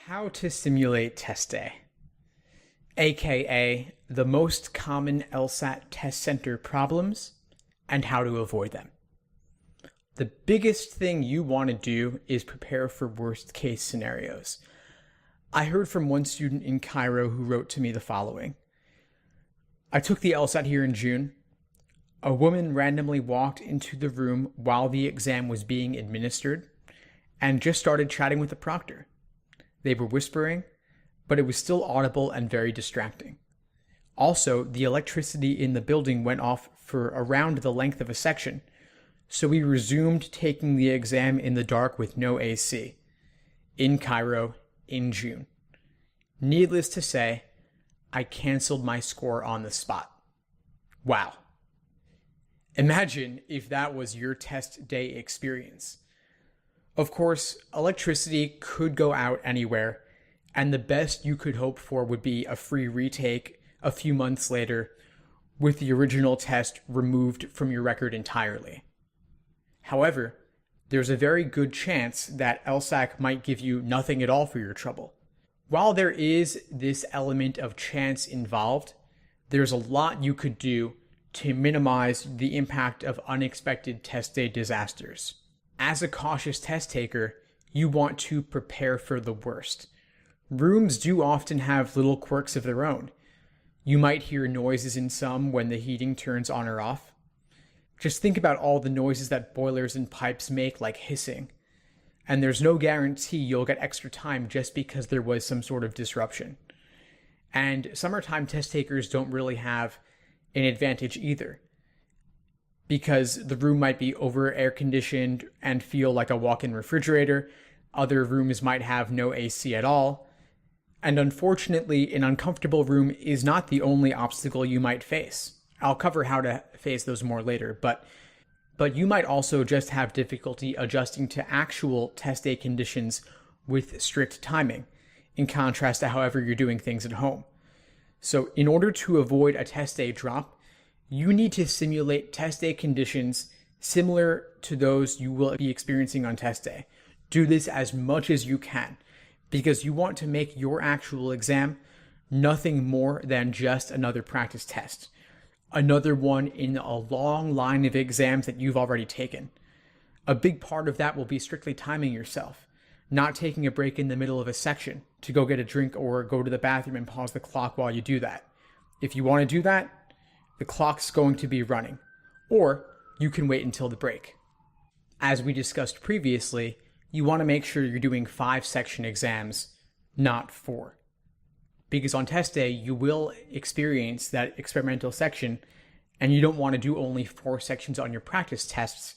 How to simulate test day, aka the most common LSAT test center problems and how to avoid them. The biggest thing you want to do is prepare for worst case scenarios. I heard from one student in Cairo who wrote to me the following. I took the LSAT here in June. A woman randomly walked into the room while the exam was being administered and just started chatting with the proctor. They were whispering, but it was still audible and very distracting. Also, the electricity in the building went off for around the length of a section, so we resumed taking the exam in the dark with no AC, in Cairo, in June. Needless to say, I canceled my score on the spot. Wow. Imagine if that was your test day experience. Of course, electricity could go out anywhere, and the best you could hope for would be a free retake a few months later with the original test removed from your record entirely. However, there's a very good chance that LSAC might give you nothing at all for your trouble. While there is this element of chance involved, there's a lot you could do to minimize the impact of unexpected test day disasters. As a cautious test taker, you want to prepare for the worst. Rooms do often have little quirks of their own. You might hear noises in some when the heating turns on or off. Just think about all the noises that boilers and pipes make, like hissing. And there's no guarantee you'll get extra time just because there was some sort of disruption. And summertime test takers don't really have an advantage either, because the room might be over air conditioned and feel like a walk-in refrigerator. Other rooms might have no AC at all. And unfortunately, an uncomfortable room is not the only obstacle you might face. I'll cover how to face those more later, but you might also just have difficulty adjusting to actual test day conditions with strict timing, in contrast to however you're doing things at home. So in order to avoid a test day drop, you need to simulate test day conditions similar to those you will be experiencing on test day. Do this as much as you can, because you want to make your actual exam nothing more than just another practice test. Another one in a long line of exams that you've already taken. A big part of that will be strictly timing yourself, not taking a break in the middle of a section to go get a drink or go to the bathroom and pause the clock while you do that. If you want to do that, the clock's going to be running, or you can wait until the break. As we discussed previously, you want to make sure you're doing 5 section exams, not 4. Because on test day, you will experience that experimental section, and you don't want to do only 4 sections on your practice tests,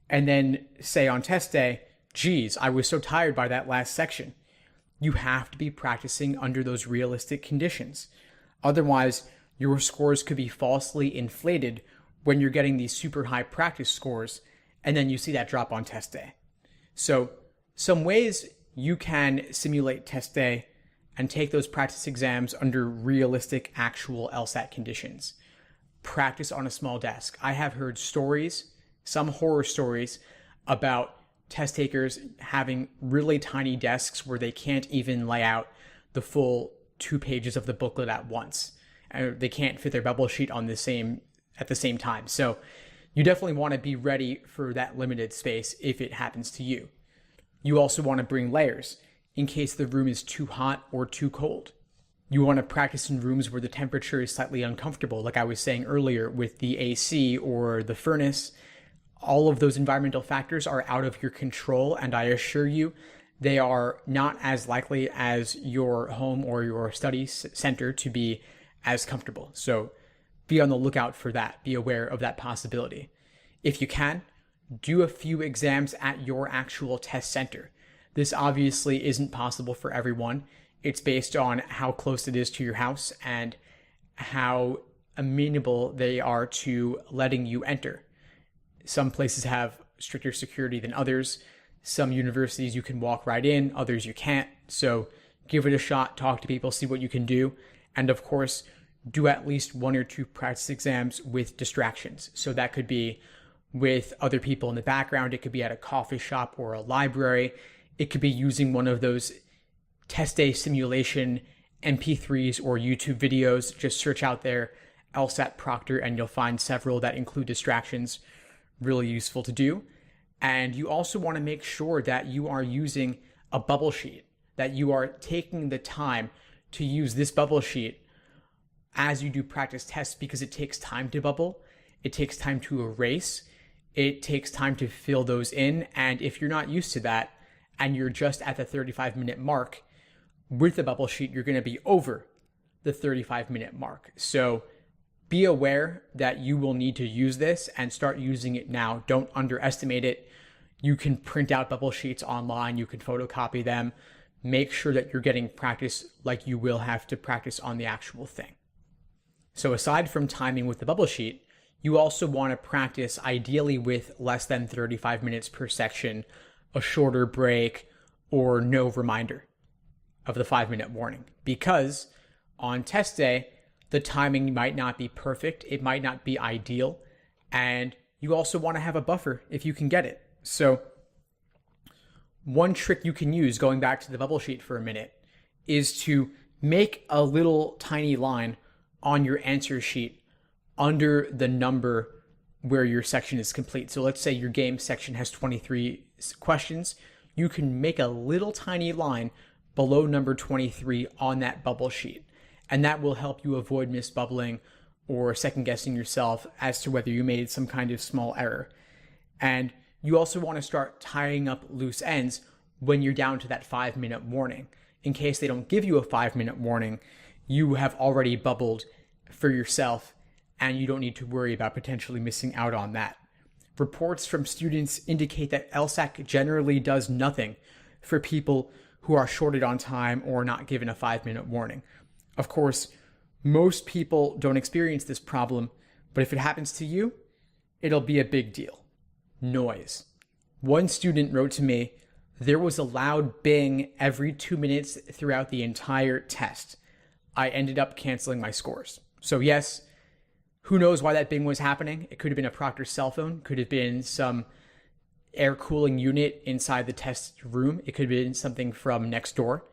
and then say on test day, geez, I was so tired by that last section. You have to be practicing under those realistic conditions. Otherwise, your scores could be falsely inflated when you're getting these super high practice scores, and then you see that drop on test day. So, some ways you can simulate test day and take those practice exams under realistic actual LSAT conditions. Practice on a small desk. I have heard stories, some horror stories, about test takers having really tiny desks where they can't even lay out the full 2 pages of the booklet at once. They can't fit their bubble sheet at the same time. So you definitely want to be ready for that limited space if it happens to you. You also want to bring layers in case the room is too hot or too cold. You want to practice in rooms where the temperature is slightly uncomfortable, like I was saying earlier with the AC or the furnace. All of those environmental factors are out of your control, and I assure you they are not as likely as your home or your study center to be as comfortable. So be on the lookout for that. Be aware of that possibility. If you can, do a few exams at your actual test center. This obviously isn't possible for everyone. It's based on how close it is to your house and how amenable they are to letting you enter. Some places have stricter security than others. Some universities you can walk right in, others you can't. So give it a shot, talk to people, see what you can do. And of course, do at least 1 or 2 practice exams with distractions. So that could be with other people in the background. It could be at a coffee shop or a library. It could be using one of those test day simulation MP3s or YouTube videos. Just search out there LSAT Proctor and you'll find several that include distractions. Really useful to do. And you also want to make sure that you are using a bubble sheet, that you are taking the time to use this bubble sheet as you do practice tests, because it takes time to bubble. It takes time to erase. It takes time to fill those in. And if you're not used to that and you're just at the 35-minute mark with the bubble sheet, you're going to be over the 35-minute mark. So be aware that you will need to use this and start using it now. Don't underestimate it. You can print out bubble sheets online. You can photocopy them. Make sure that you're getting practice like you will have to practice on the actual thing. So aside from timing with the bubble sheet, you also want to practice ideally with less than 35 minutes per section, a shorter break, or no reminder of the 5-minute warning. Because on test day, the timing might not be perfect, it might not be ideal, and you also want to have a buffer if you can get it. So one trick you can use, going back to the bubble sheet for a minute, is to make a little tiny line on your answer sheet under the number where your section is complete. So let's say your game section has 23 questions. You can make a little tiny line below number 23 on that bubble sheet. And that will help you avoid misbubbling or second guessing yourself as to whether you made some kind of small error. And you also want to start tying up loose ends when you're down to that 5-minute warning. In case they don't give you a 5-minute warning, you have already bubbled for yourself and you don't need to worry about potentially missing out on that. Reports from students indicate that LSAC generally does nothing for people who are shorted on time or not given a 5-minute warning. Of course, most people don't experience this problem, but if it happens to you, it'll be a big deal. Noise. One student wrote to me, there was a loud bing every 2 minutes throughout the entire test. I ended up canceling my scores. So yes, who knows why that bing was happening? It could have been a proctor's cell phone, could have been some air cooling unit inside the test room. It could have been something from next door.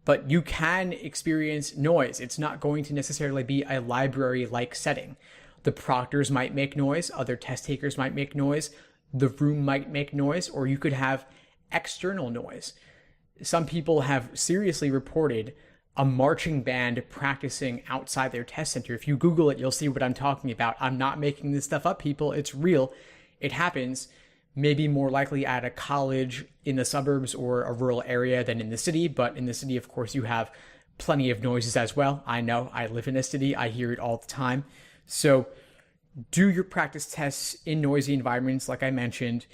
But you can experience noise. It's not going to necessarily be a library-like setting. The proctors might make noise, other test takers might make noise, the room might make noise, or you could have external noise. Some people have seriously reported a marching band practicing outside their test center. If you Google it, you'll see what I'm talking about. I'm not making this stuff up, people. It's real. It happens. Maybe more likely at a college in the suburbs or a rural area than in the city. But in the city, of course, you have plenty of noises as well. I know, I live in a city. I hear it all the time. So do your practice tests in noisy environments, like I mentioned.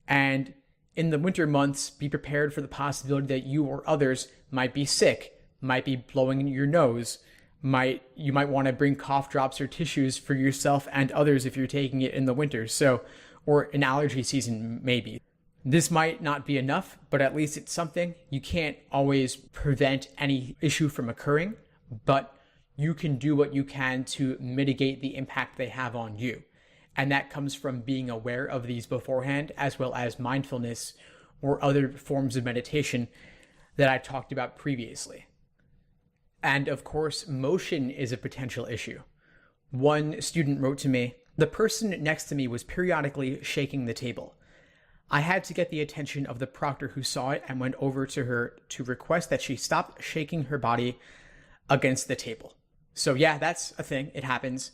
And in the winter months, be prepared for the possibility that you or others might be sick, might be blowing in your nose, you might want to bring cough drops or tissues for yourself and others if you're taking it in the winter. So, or an allergy season, maybe. This might not be enough, but at least it's something. You can't always prevent any issue from occurring, but you can do what you can to mitigate the impact they have on you. And that comes from being aware of these beforehand, as well as mindfulness or other forms of meditation that I talked about previously. And of course, motion is a potential issue. One student wrote to me, the person next to me was periodically shaking the table. I had to get the attention of the proctor who saw it and went over to her to request that she stop shaking her body against the table. So yeah, that's a thing. It happens.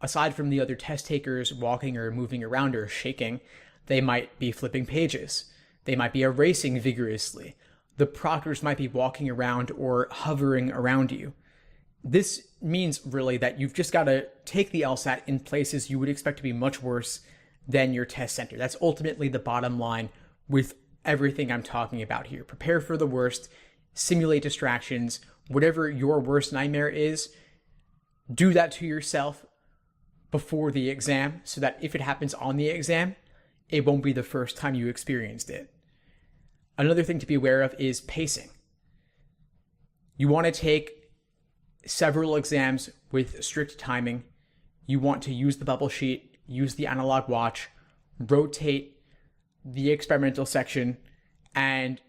Aside from the other test takers walking or moving around or shaking, they might be flipping pages. They might be erasing vigorously. The proctors might be walking around or hovering around you. This means really that you've just got to take the LSAT in places you would expect to be much worse than your test center. That's ultimately the bottom line with everything I'm talking about here. Prepare for the worst, simulate distractions, whatever your worst nightmare is, do that to yourself before the exam so that if it happens on the exam, it won't be the first time you experienced it. Another thing to be aware of is pacing. You want to take several exams with strict timing. You want to use the bubble sheet, use the analog watch, rotate the experimental section, and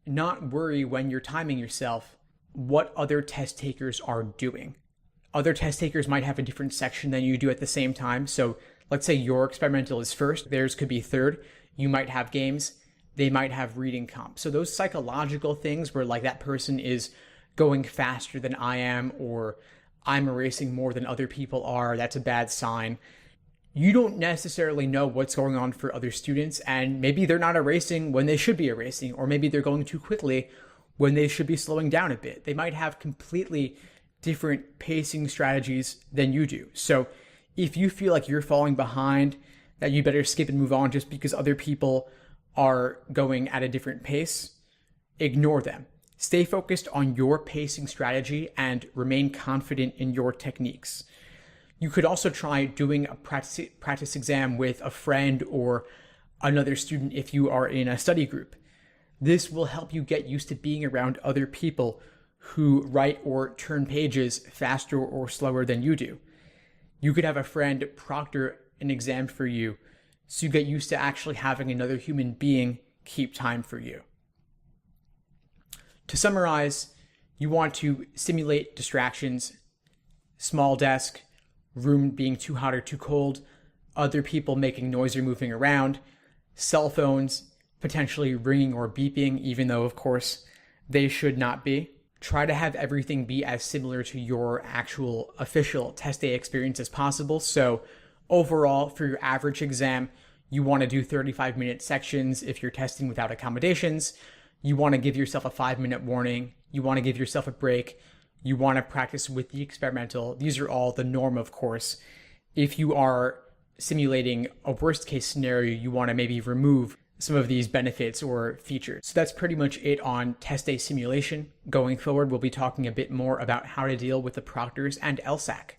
not worry when you're timing yourself what other test takers are doing. Other test takers might have a different section than you do at the same time. So let's say your experimental is first, theirs could be third. You might have games, they might have reading comp. So those psychological things where like that person is going faster than I am, or I'm erasing more than other people are, that's a bad sign. You don't necessarily know what's going on for other students, and maybe they're not erasing when they should be erasing, or maybe they're going too quickly when they should be slowing down a bit. They might have completely different pacing strategies than you do. So if you feel like you're falling behind, that you better skip and move on just because other people are going at a different pace, ignore them. Stay focused on your pacing strategy and remain confident in your techniques. You could also try doing a practice exam with a friend or another student if you are in a study group. This will help you get used to being around other people who write or turn pages faster or slower than you do. You could have a friend proctor an exam for you, so you get used to actually having another human being keep time for you. To summarize, you want to simulate distractions, small desk, room being too hot or too cold, other people making noise or moving around, cell phones potentially ringing or beeping, even though, of course, they should not be. Try to have everything be as similar to your actual official test day experience as possible. So overall, for your average exam, you want to do 35-minute sections if you're testing without accommodations. You want to give yourself a 5-minute warning. You want to give yourself a break. You want to practice with the experimental. These are all the norm, of course. If you are simulating a worst case scenario, you want to maybe remove some of these benefits or features. So that's pretty much it on test day simulation. Going forward, we'll be talking a bit more about how to deal with the proctors and LSAC.